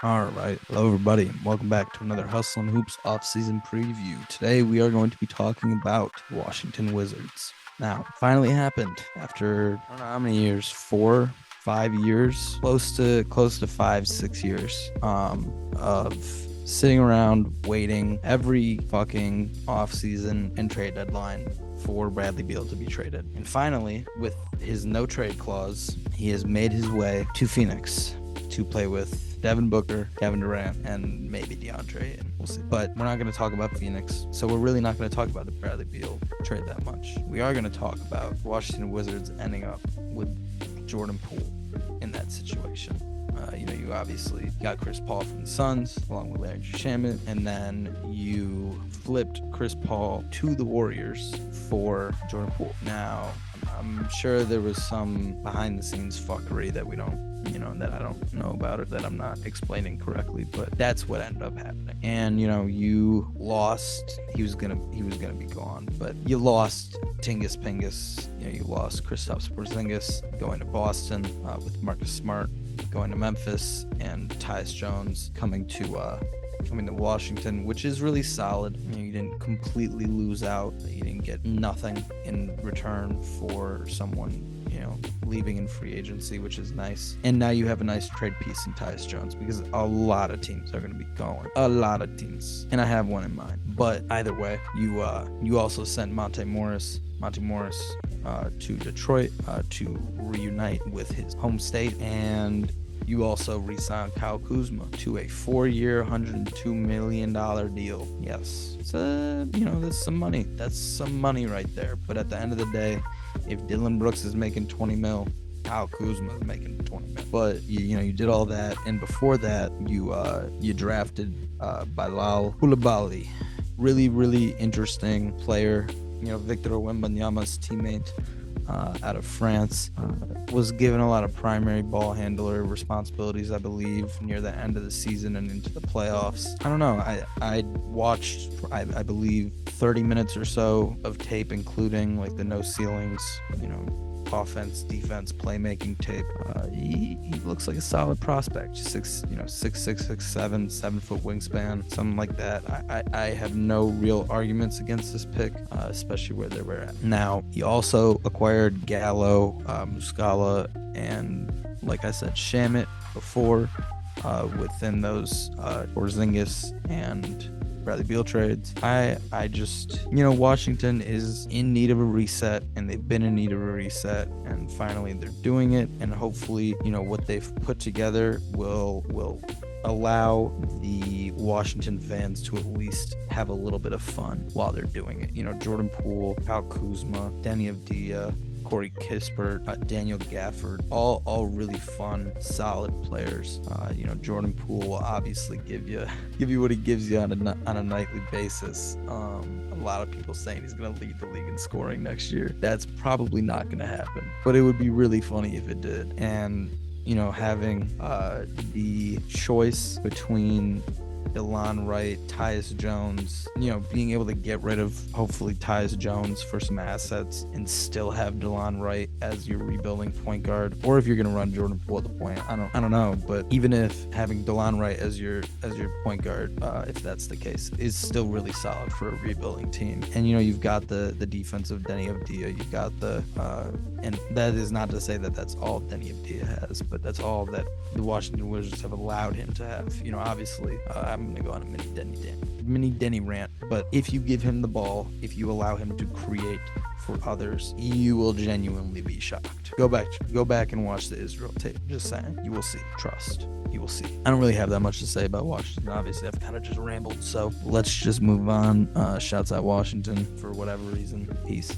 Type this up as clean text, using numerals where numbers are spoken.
All right. Hello, everybody, and welcome back to another Hustle and Hoops off-season preview. Today, we are going to be talking about Washington Wizards. Now, finally happened after, I don't know how many years, 4, 5 years, close to 5, 6 years of sitting around waiting every fucking off-season and trade deadline for Bradley Beal to be traded. And finally, with his no trade clause, he has made his way to Phoenix to play with Devin Booker, Kevin Durant, and maybe DeAndre, and we'll see. But we're not going to talk about Phoenix, so we're really not going to talk about the Bradley Beal trade that much. We are going to talk about Washington Wizards ending up with Jordan Poole in that situation. You obviously got Chris Paul from the Suns along with Larry Shamet, and then you flipped Chris Paul to the Warriors for Jordan Poole. Now, I'm sure there was some behind-the-scenes fuckery that we don't, that I don't know about or that I'm not explaining correctly, but that's what ended up happening. And you lost. He was gonna be gone, but you lost Tingus Pingus. You lost Kristaps Porzingis going to Boston with Marcus Smart going to Memphis, and Tyus Jones coming to Washington, which is really solid. You didn't completely lose out. You didn't get nothing in return for someone, leaving in free agency, which is nice. And now you have a nice trade piece in Tyus Jones, because a lot of teams are going to be going. A lot of teams. And I have one in mind. But either way, you also sent Monte Morris to Detroit to reunite with his home state, and you also re-signed Kyle Kuzma to a 4-year, $102 million deal. Yes, so that's some money. That's some money right there. But at the end of the day, if Dylan Brooks is making 20 mil, Kyle Kuzma is making 20 mil. But you did all that, and before that, you drafted Bilal Coulibaly, really interesting player. Victor Wembanyama's teammate out of France, was given a lot of primary ball handler responsibilities, I believe, near the end of the season and into the playoffs. I don't know. I watched, I believe, 30 minutes or so of tape, including like the no ceilings, offense, defense, playmaking tape. He looks like a solid prospect. 6'6", 6'7", 7-foot wingspan, something like that. I have no real arguments against this pick, especially where they were at. Now, he also acquired Gallo, Muscala, and like I said, Shamet before, within those Porzingis and Bradley Beal trades. I just, Washington is in need of a reset, and they've been in need of a reset, and finally they're doing it, and hopefully, what they've put together will allow the Washington fans to at least have a little bit of fun while they're doing it. Jordan Poole, Kyle Kuzma, Deni Avdija, Corey Kispert, Daniel Gafford, all really fun, solid players. Jordan Poole will obviously give you what he gives you on a nightly basis. A lot of people saying he's going to lead the league in scoring next year. That's probably not going to happen, but it would be really funny if it did. And having the choice between DeLon Wright, Tyus Jones, being able to get rid of hopefully Tyus Jones for some assets and still have DeLon Wright as your rebuilding point guard, or if you're going to run Jordan Poole at the point, I don't know, but even if having DeLon Wright as your point guard, if that's the case, is still really solid for a rebuilding team. And you've got the defense of Deni Avdija, you've got and that is not to say that that's all Deni Avdija has, but that's all that the Washington Wizards have allowed him to have. Obviously, I'm going to go on a mini Denny rant, but if you give him the ball, if you allow him to create for others, you will genuinely be shocked. Go back and watch the Israel tape. Just saying. You will see. Trust. You will see. I don't really have that much to say about Washington. Obviously, I've kind of just rambled, so let's just move on. Shouts out Washington for whatever reason. Peace.